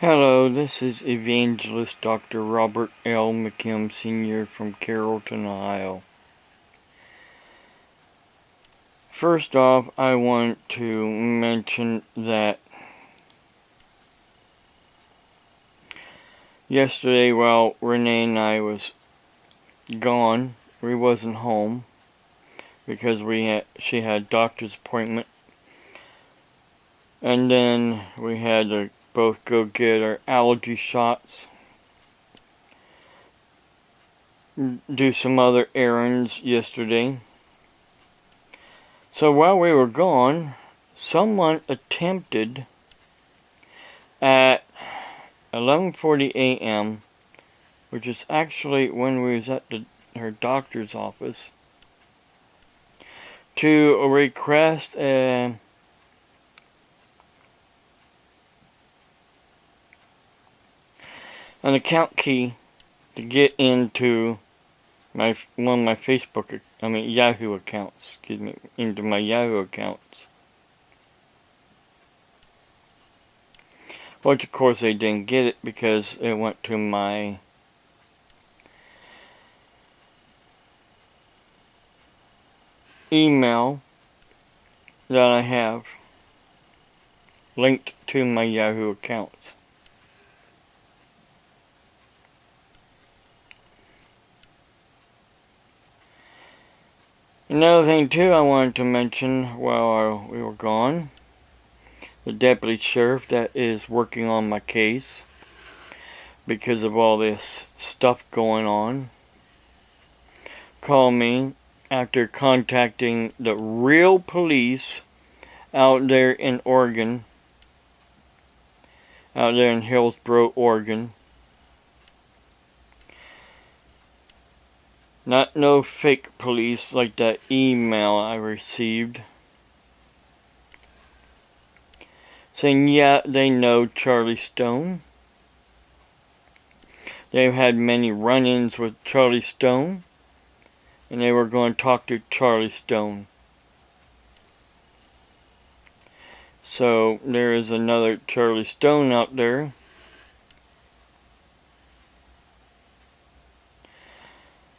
Hello, this is Evangelist Dr. Robert L. McKim Sr. from Carrollton, Ohio. First off, I want to mention that yesterday while Renee and I was gone, we wasn't home because she had a doctor's appointment, and then we had to both go get our allergy shots, do some other errands yesterday. So while we were gone, someone attempted at 11:40 a.m., which is actually when we was at her doctor's office, to request an account key to get into one of my Yahoo accounts, into my Yahoo accounts. Which of course they didn't get it because it went to my email that I have linked to my Yahoo accounts. Another thing too I wanted to mention while we were gone, the deputy sheriff that is working on my case because of all this stuff going on called me after contacting the real police out there in Oregon, out there in Hillsboro, Oregon. Not no fake police like that email I received saying, yeah, they know Charlie Stone. They've had many run-ins with Charlie Stone, and they were going to talk to Charlie Stone. So there is another Charlie Stone out there.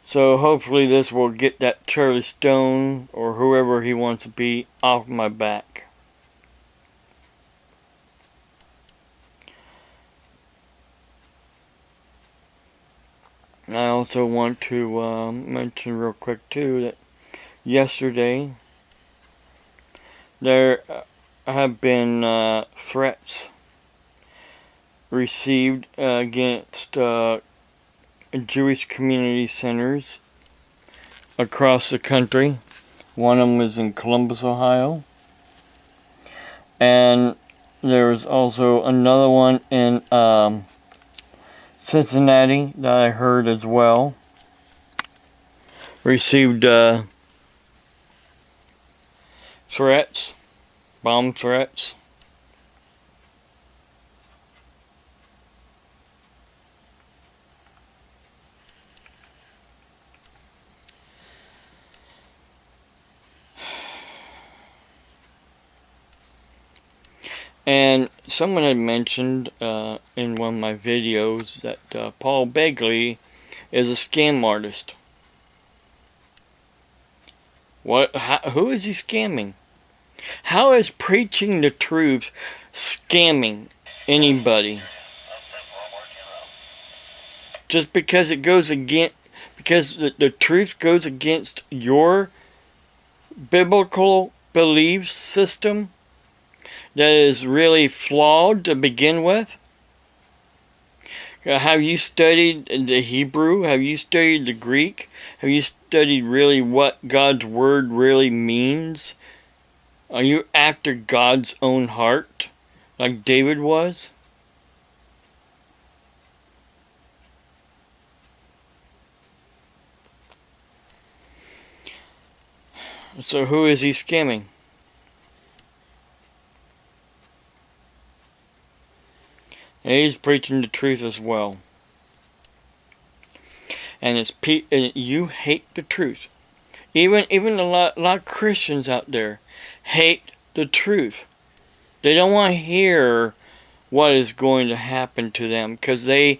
So hopefully this will get that Charlie Stone, or whoever he wants to be, off my back. I also want to mention real quick too that yesterday there have been threats received against Jewish community centers across the country. One of them is in Columbus, Ohio, and there's also another one in Cincinnati that I heard as well received threats, bomb threats. And someone had mentioned in one of my videos that Paul Begley is a scam artist. Who is he scamming? How is preaching the truth scamming anybody? Just because it goes against, because the truth goes against your biblical belief system that is really flawed to begin with? Have you studied the Hebrew? Have you studied the Greek? Have you studied really what God's Word really means? Are you after God's own heart, like David was? So who is he scamming? And he's preaching the truth as well. And you hate the truth. Even a lot of Christians out there hate the truth. They don't want to hear what is going to happen to them, because they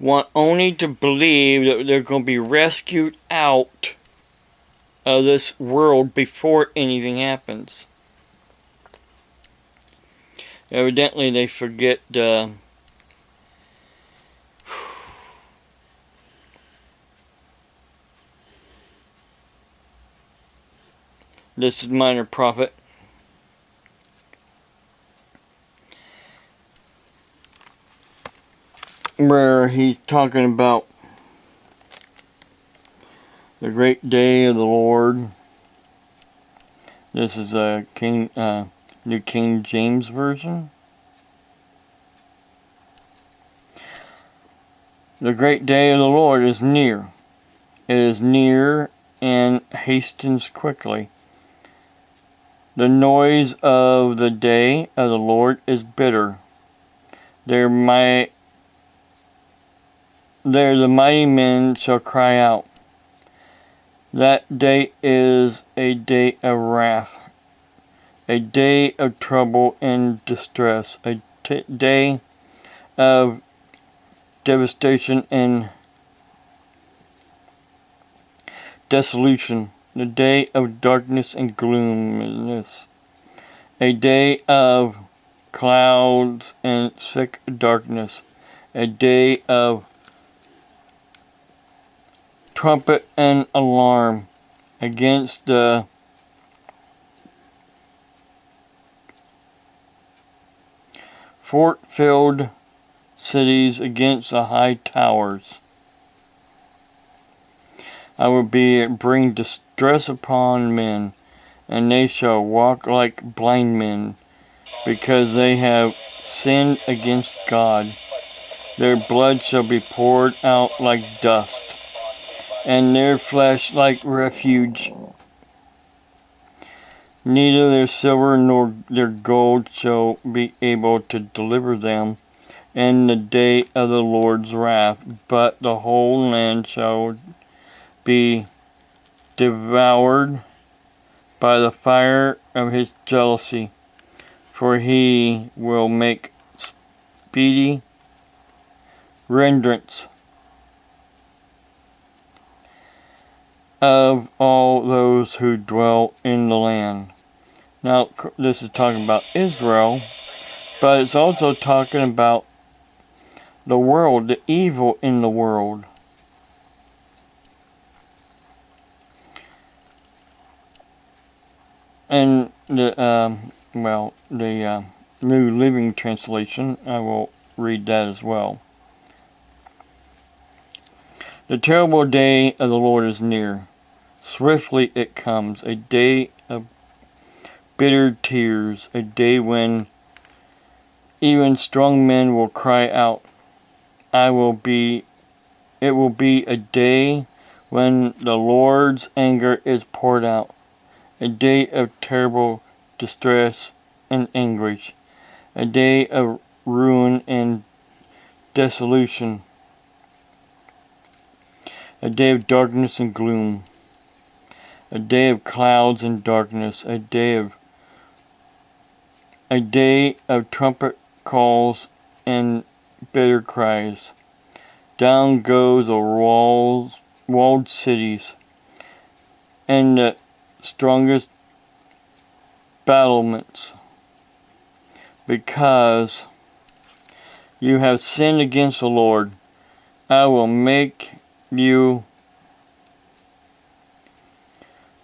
want only to believe that they're going to be rescued out of this world before anything happens. Evidently they forget this is Minor Prophet. Where he's talking about the great day of the Lord. This is a New King James Version. The great day of the Lord is near. It is near and hastens quickly. The noise of the day of the Lord is bitter. There the mighty men shall cry out. That day is a day of wrath, a day of trouble and distress, a day of devastation and desolation, the day of darkness and gloominess, a day of clouds and thick darkness, a day of trumpet and alarm against the fort-filled cities, against the high towers. I will bring distress upon men, and they shall walk like blind men, because they have sinned against God. Their blood shall be poured out like dust, and their flesh like refuge. Neither their silver nor their gold shall be able to deliver them in the day of the Lord's wrath, but the whole land shall be devoured by the fire of his jealousy, for he will make speedy remembrance of all those who dwell in the land. Now, this is talking about Israel, but it's also talking about the world, the evil in the world. And the New Living Translation, I will read that as well. The terrible day of the Lord is near. Swiftly it comes, a day of bitter tears, a day when even strong men will cry out. It will be a day when the Lord's anger is poured out, a day of terrible distress and anguish, a day of ruin and desolation, a day of darkness and gloom, a day of clouds and darkness, a day of trumpet calls and bitter cries. Down goes the walled cities, and the strongest battlements, because you have sinned against the Lord. I will make you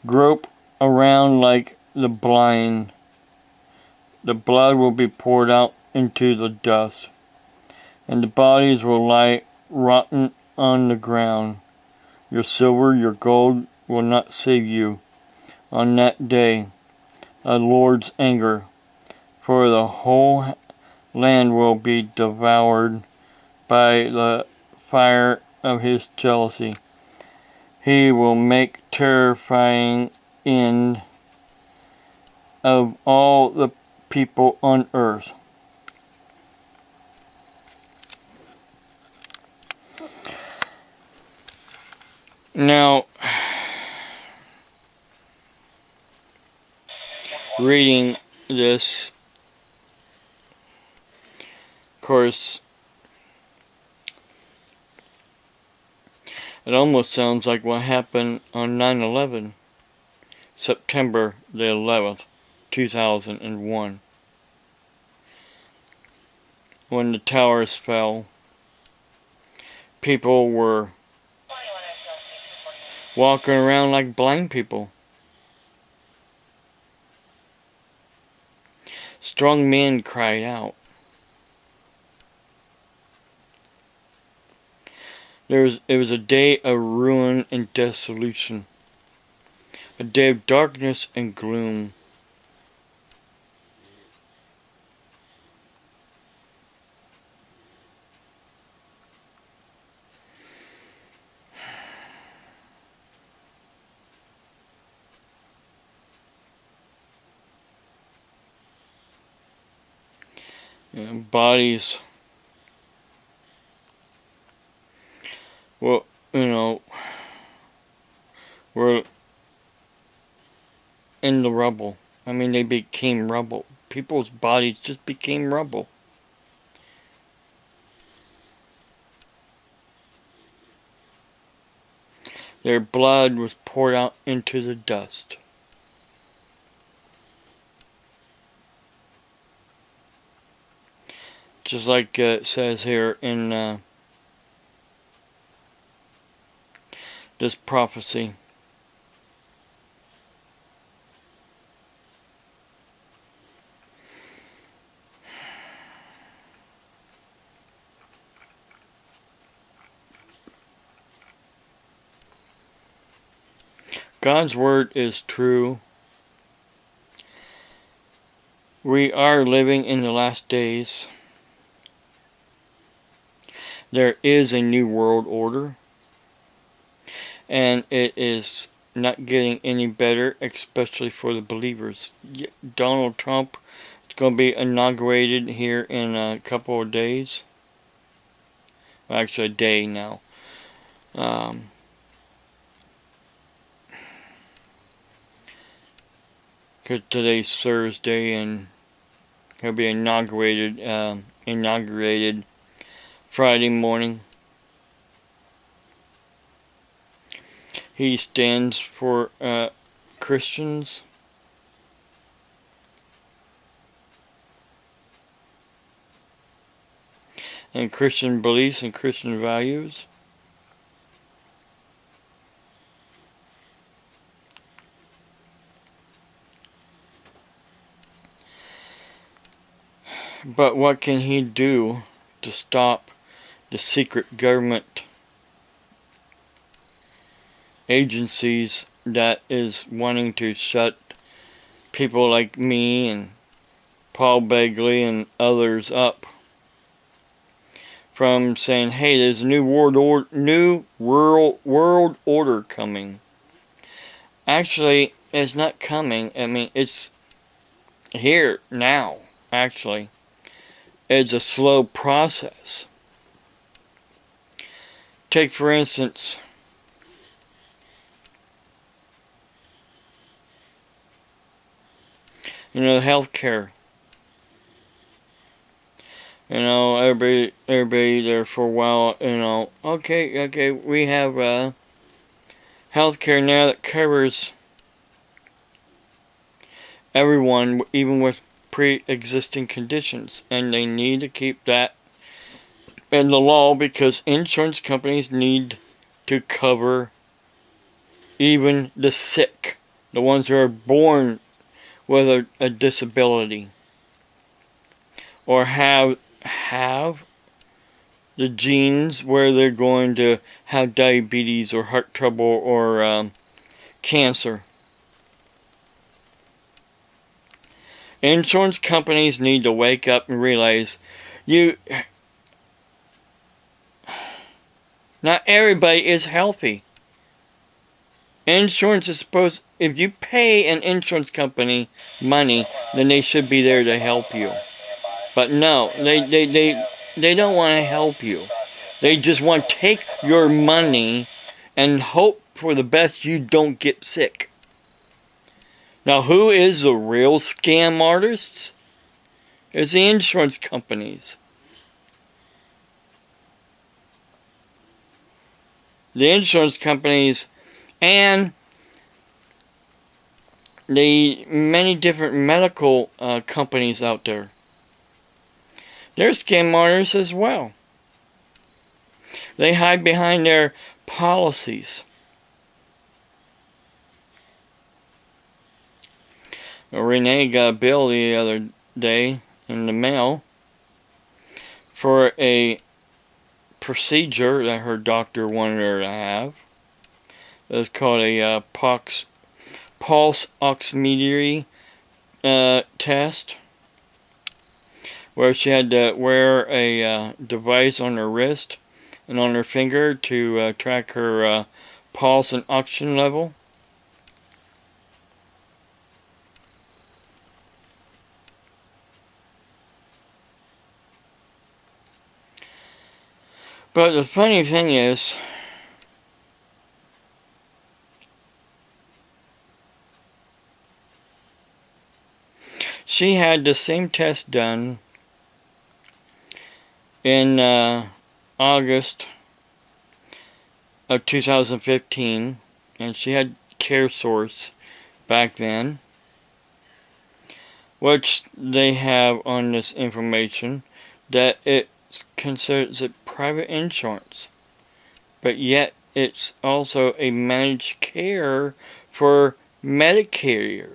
grope around like the blind. The blood will be poured out into the dust, and the bodies will lie rotten on the ground. Your silver, your gold will not save you on that day, the Lord's anger, for the whole land will be devoured by the fire of his jealousy. He will make terrifying end of all the people on earth. Now, reading this, course, it almost sounds like what happened on 9/11, September the 11th, 2001, when the towers fell. People were walking around like blind people. Strong men cried out. It was a day of ruin and dissolution, a day of darkness and gloom. Bodies, well, were in the rubble. I mean, they became rubble. People's bodies just became rubble. Their blood was poured out into the dust. Just like it says here in this prophecy. God's word is true. We are living in the last days. There is a new world order, and it is not getting any better, especially for the believers. Donald Trump is going to be inaugurated here in a couple of days. Well, actually, a day now. Because today's Thursday, and he'll be inaugurated Friday morning. He stands for Christians. And Christian beliefs and Christian values. But what can he do to stop the secret government agencies that is wanting to shut people like me and Paul Begley and others up from saying, hey, there's a new world order coming? Actually, it's not coming. I mean, it's here now, actually. It's a slow process. Take, for instance, healthcare. Everybody there for a while, okay, we have healthcare now that covers everyone, even with pre-existing conditions, and they need to keep that in the law because insurance companies need to cover even the sick, the ones who are born with a disability or have the genes where they're going to have diabetes or heart trouble or cancer. Insurance companies need to wake up and realize not everybody is healthy. Insurance is supposed, if you pay an insurance company money, then they should be there to help you. But no, they don't want to help you. They just want to take your money and hope for the best you don't get sick. Now, who is the real scam artists? It's the insurance companies. the insurance companies and the many different medical companies out there. They're scam artists as well. They hide behind their policies. Renee got a bill the other day in the mail for a procedure that her doctor wanted her to have. It was called a pulse oximetry test, where she had to wear a device on her wrist and on her finger to track her pulse and oxygen level. But the funny thing is, she had the same test done in August of 2015, and she had CareSource back then, which they have on this information that it considers it private insurance, but yet it's also a managed care for Medicaid.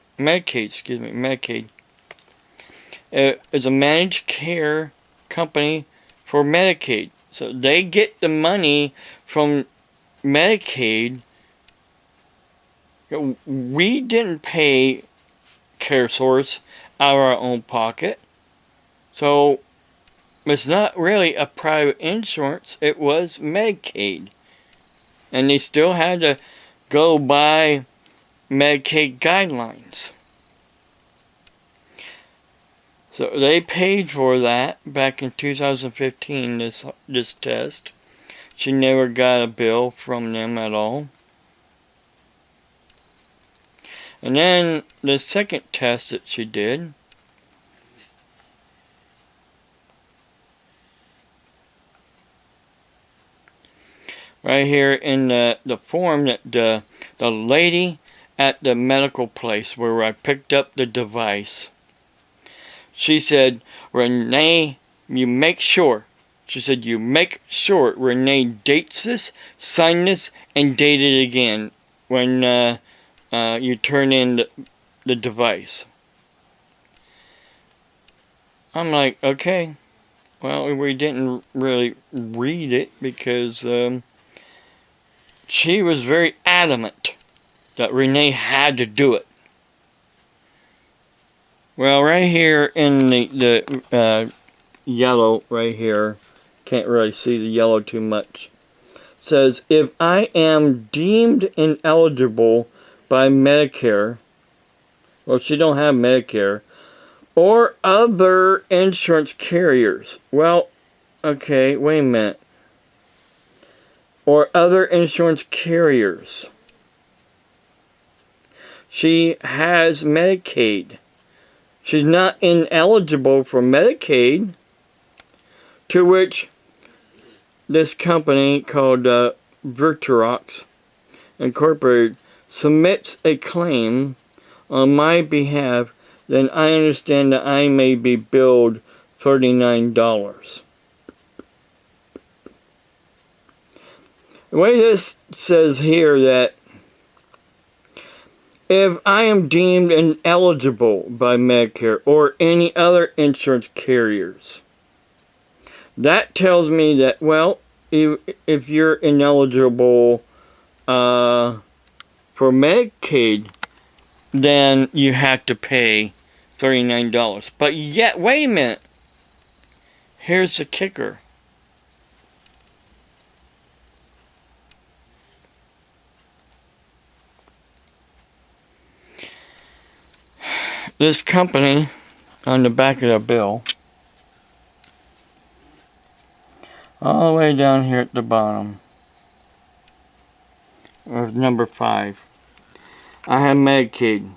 It's a managed care company for Medicaid, so they get the money from Medicaid. We didn't pay CareSource out of our own pocket, so it's not really a private insurance. It was Medicaid, and they still had to go by Medicaid guidelines. So they paid for that back in 2015, this test. She never got a bill from them at all. And then the second test that she did, right here in the form that the lady at the medical place where I picked up the device, she said, Renee, you make sure. She said, you make sure Renee dates this, sign this, and date it again when you turn in the device. I'm like, okay. Well, we didn't really read it because she was very adamant that Renee had to do it. Well, right here in the yellow right here, can't really see the yellow too much, says, if I am deemed ineligible by Medicare, well, she don't have Medicare, or other insurance carriers. Well, okay, wait a minute. Or other insurance carriers. She has Medicaid. She's not ineligible for Medicaid, to which this company called Virturox Incorporated submits a claim on my behalf, then I understand that I may be billed $39. The way this says here that if I am deemed ineligible by Medicare or any other insurance carriers, that tells me that, well, if you're ineligible for Medicaid, then you have to pay $39. But yet, wait a minute. Here's the kicker. This company, on the back of the bill, all the way down here at the bottom, of number 5, I have Medicaid.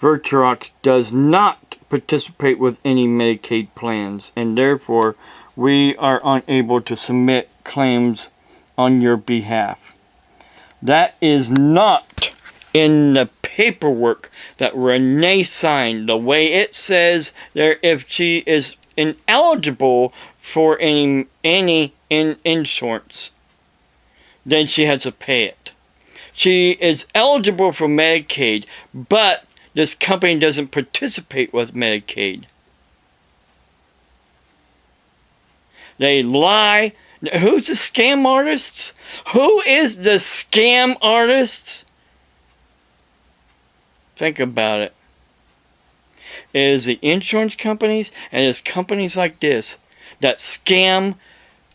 Virturox does not participate with any Medicaid plans, and therefore we are unable to submit claims on your behalf. That is not in the paperwork that Renee signed. The way it says there, if she is ineligible for any insurance, then she has to pay it. She is eligible for Medicaid, but this company doesn't participate with Medicaid. They lie. Who's the scam artists? Who is the scam artists? Think about it. It is the insurance companies and it's companies like this that scam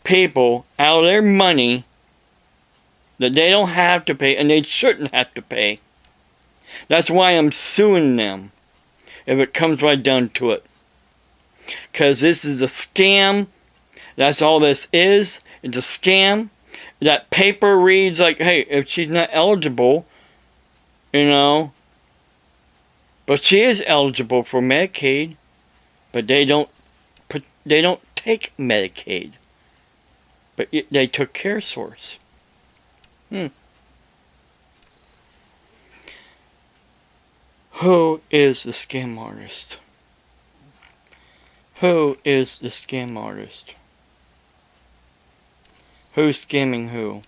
people out of their money that they don't have to pay and they shouldn't have to pay. That's why I'm suing them if it comes right down to it. Because this is a scam. That's all this is. It's a scam. That paper reads like, hey, if she's not eligible, you know, but she is eligible for Medicaid, but they don't take Medicaid. But they took CareSource. Who is the scam artist? Who is the scam artist? Who's scamming who?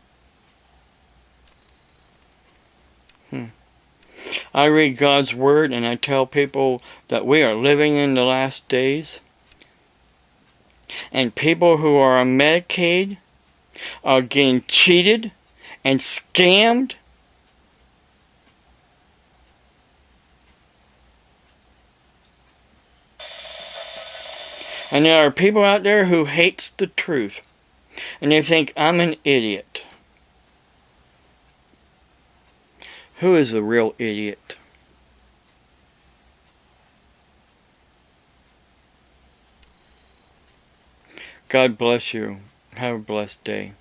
I read God's Word and I tell people that we are living in the last days. And people who are on Medicaid are getting cheated and scammed. And there are people out there who hates the truth. And they think I'm an idiot. Who is a real idiot? God bless you. Have a blessed day.